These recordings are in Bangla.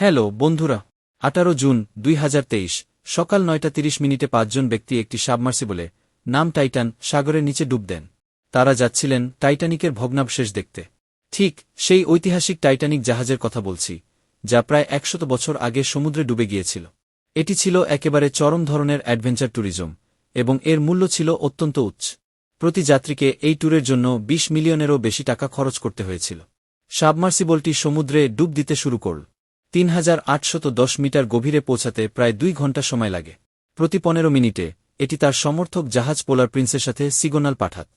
হ্যালো বন্ধুরা, 18 জুন 2023 সকাল 9:30 5 জন ব্যক্তি একটি সাবমার্সিবলে নাম টাইটান সাগরের নিচে ডুব দেন। তারা যাচ্ছিলেন টাইটানিকের ভগ্নাবশেষ দেখতে। ঠিক সেই ঐতিহাসিক টাইটানিক জাহাজের কথা বলছি, যা প্রায় 100 বছর আগে সমুদ্রে ডুবে গিয়েছিল। এটি ছিল একেবারে চরম ধরনের অ্যাডভেঞ্চার ট্যুরিজম, এবং এর মূল্য ছিল অত্যন্ত উচ্চ। প্রতি যাত্রীকে এই ট্যুরের জন্য 20 মিলিয়নেরও বেশি টাকা খরচ করতে হয়েছিল। সাবমার্সিবলটি সমুদ্রে ডুব দিতে শুরু করল। 3810 মিটার গভীরে পৌঁছাতে প্রায় 2 ঘণ্টা সময় লাগে। প্রতি 15 মিনিটে এটি তার সমর্থক জাহাজ পোলার প্রিন্সের সাথে সিগন্যাল পাঠাত।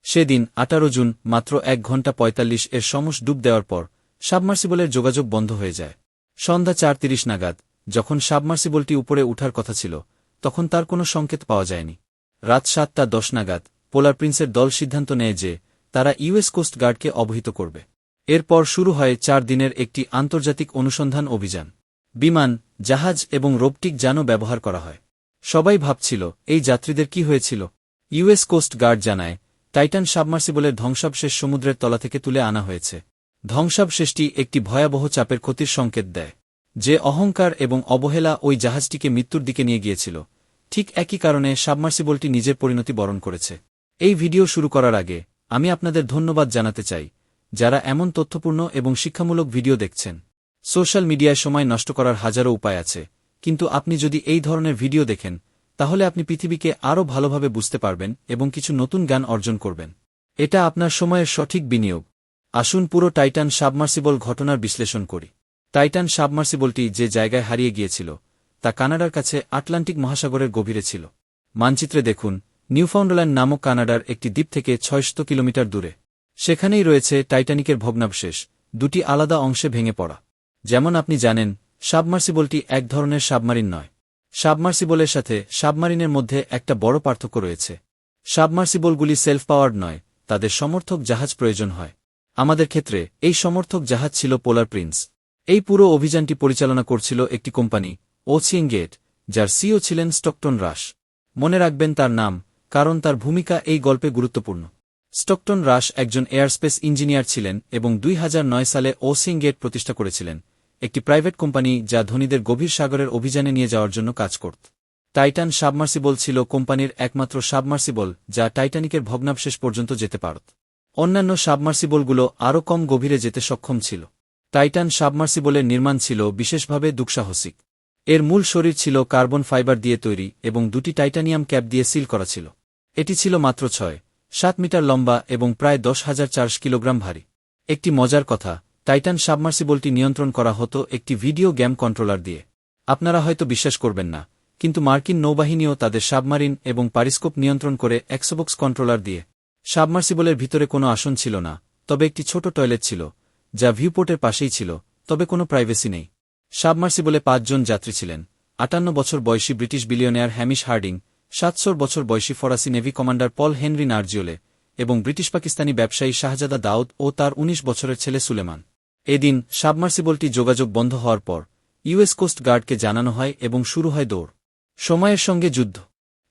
সেদিন 18 জুন মাত্র 1 ঘণ্টা 45 এর সমস ডুব দেওয়ার পর সাবমার্সিবলের যোগাযোগ বন্ধ হয়ে যায়। সন্ধ্যা 4:30 নাগাদ যখন সাবমার্সিবলটি উপরে উঠার কথা ছিল, তখন তার কোনো সংকেত পাওয়া যায়নি। রাত 7:10 নাগাদ পোলার প্রিন্সের দল সিদ্ধান্ত নেয় যে তারা ইউএস কোস্ট গার্ডকে অবহিত করবে। এরপর শুরু হয় 4 দিনের একটি আন্তর্জাতিক অনুসন্ধান অভিযান। বিমান, জাহাজ এবং রোবটিক যানও ব্যবহার করা হয়। সবাই ভাবছিল এই যাত্রীদের কি হয়েছিল। ইউএস কোস্ট গার্ড জানায়, টাইটান সাবমার্সিবলের ধ্বংসাবশেষ সমুদ্রের তলা থেকে তুলে আনা হয়েছে। ধ্বংসাবশেষটি একটি ভয়াবহ চাপের ক্ষতির সংকেত দেয়। যে অহংকার এবং অবহেলা ওই জাহাজটিকে মৃত্যুর দিকে নিয়ে গিয়েছিল, ঠিক একই কারণে সাবমার্সিবলটি নিজের পরিণতি বরণ করেছে। এই ভিডিও শুরু করার আগে আমি আপনাদের ধন্যবাদ জানাতে চাই, যারা এমন তথ্যপূর্ণ এবং শিক্ষামূলক ভিডিও দেখছেন। সোশ্যাল মিডিয়ায় সময় নষ্ট করার হাজারো উপায় আছে, কিন্তু আপনি যদি এই ধরনের ভিডিও দেখেন, তাহলে আপনি পৃথিবীকে আরও ভালোভাবে বুঝতে পারবেন এবং কিছু নতুন জ্ঞান অর্জন করবেন। এটা আপনার সময়ের সঠিক বিনিয়োগ। আসুন পুরো টাইটান সাবমার্সিবল ঘটনার বিশ্লেষণ করি। টাইটান সাবমার্সিবলটি যে জায়গায় হারিয়ে গিয়েছিল, তা কানাডার কাছে আটলান্টিক মহাসাগরের গভীরে ছিল। মানচিত্রে দেখুন, নিউফাউন্ডল্যান্ড নামক কানাডার একটি দ্বীপ থেকে 600 কিলোমিটার দূরে। সেখানেই রয়েছে টাইটানিকের ভগ্নাবশেষ, দুটি আলাদা অংশে ভেঙে পড়া। যেমন আপনি জানেন, সাবমার্সিবলটি এক ধরনের সাবমারিন নয়। সাবমার্সিবলের সাথে সাবমারিনের মধ্যে একটা বড় পার্থক্য রয়েছে। সাবমার্সিবলগুলি সেলফ পাওয়ার্ড নয়, তাদের সমর্থক জাহাজ প্রয়োজন হয়। আমাদের ক্ষেত্রে এই সমর্থক জাহাজ ছিল পোলার প্রিন্স। এই পুরো অভিযানটি পরিচালনা করছিল একটি কোম্পানি, ওসিয়েন গেট, যার সিইও ছিলেন স্টকটন রাশ। মনে রাখবেন তার নাম, কারণ তার ভূমিকা এই গল্পে গুরুত্বপূর্ণ। স্টকটন রাশ একজন এয়ারস্পেস ইঞ্জিনিয়ার ছিলেন এবং 2009 সালে ওসিয়েন গেট প্রতিষ্ঠা করেছিলেন, একটি প্রাইভেট কোম্পানি যা ধনীদের গভীর সাগরের অভিযানে নিয়ে যাওয়ার জন্য কাজ করত। টাইটান সাবমার্সিবল ছিল কোম্পানির একমাত্র সাবমার্সিবল যা টাইটানিকের ভগ্নাবশেষ পর্যন্ত যেতে পারত। অন্যান্য সাবমার্সিবলগুলো আরও কম গভীরে যেতে সক্ষম ছিল। টাইটান সাবমার্সিবলের নির্মাণ ছিল বিশেষভাবে দুঃসাহসিক। এর মূল শরীর ছিল কার্বন ফাইবার দিয়ে তৈরি এবং 2টি টাইটানিয়াম ক্যাপ দিয়ে সিল করা ছিল। এটি ছিল মাত্র 6.7 মিটার লম্বা এবং প্রায় 10,400 কিলোগ্রাম ভারী। একটি মজার কথা, টাইটান সাবমার্সিবলটি নিয়ন্ত্রণ করা হতো একটি ভিডিও গেম কন্ট্রোলার দিয়ে। আপনারা হয়তো বিশ্বাস করবেন না, কিন্তু মার্কিন নৌবাহিনীও তাদের সাবমারিন এবং পারিস্কোপ নিয়ন্ত্রণ করে এক্সবক্স কন্ট্রোলার দিয়ে। সাবমার্সিবলের ভিতরে কোনো আসন ছিল না, তবে একটি ছোট টয়লেট ছিল, যা ভিউপোর্টের পাশেই ছিল, তবে কোনো প্রাইভেসি নেই। সাবমার্সিবলে 5 জন যাত্রী ছিলেন: 58 বছর বয়সী ব্রিটিশ বিলিয়নিয়ার হ্যামিশ হার্ডিং, 700 বছর বয়সী ফরাসি নেভি কমান্ডার পল হেনরি নার্জিওলে এবং ব্রিটিশ পাকিস্তানি ব্যবসায়ী শাহজাদা দাউদ ও তার 19 বছরের ছেলে সুলেমান। এদিন সাবমার্সিবলটি যোগাযোগ বন্ধ হওয়ার পর ইউএস কোস্ট গার্ডকে জানানো হয় এবং শুরু হয় দৌড়। সময়ের সঙ্গে যুদ্ধ।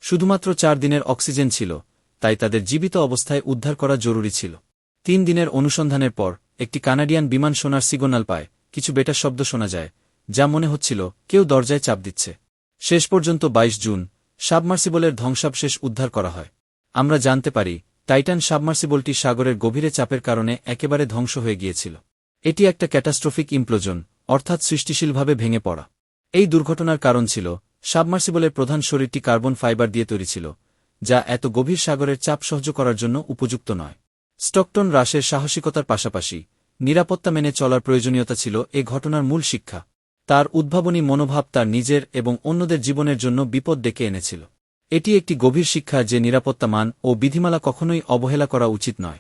শুধুমাত্র 4 দিনের অক্সিজেন ছিল, তাই তাদের জীবিত অবস্থায় উদ্ধার করা জরুরি ছিল। 3 দিনের অনুসন্ধানের পর একটি কানাডিয়ান বিমান সোনার সিগন্যাল পায়। কিছু বেটার শব্দ শোনা যায়, যা মনে হচ্ছিল কেউ দরজায় চাপ দিচ্ছে। শেষ পর্যন্ত 22 জুন সাবমার্সিবলের ধ্বংসাবশেষ উদ্ধার করা হয়। আমরা জানতে পারি টাইটান সাবমার্সিবলটি সাগরের গভীরে চাপের কারণে একেবারে ধ্বংস হয়ে গিয়েছিল। এটি একটা ক্যাটাস্ট্রফিক ইমপ্লোজন, অর্থাৎ সৃষ্টিশীলভাবে ভেঙে পড়া। এই দুর্ঘটনার কারণ ছিল সাবমার্সিবলের প্রধান শরীরটি কার্বন ফাইবার দিয়ে তৈরি ছিল, যা এত গভীর সাগরের চাপ সহ্য করার জন্য উপযুক্ত নয়। স্টকটন রাশের সাহসিকতার পাশাপাশি নিরাপত্তা মেনে চলার প্রয়োজনীয়তা ছিল এ ঘটনার মূল শিক্ষা। তার উদ্ভাবনী মনোভাব তার নিজের এবং অন্যদের জীবনের জন্য বিপদ ডেকে এনেছিল। এটি একটি গভীর শিক্ষা যে নিরাপত্তা মান ও বিধিমালা কখনোই অবহেলা করা উচিত নয়।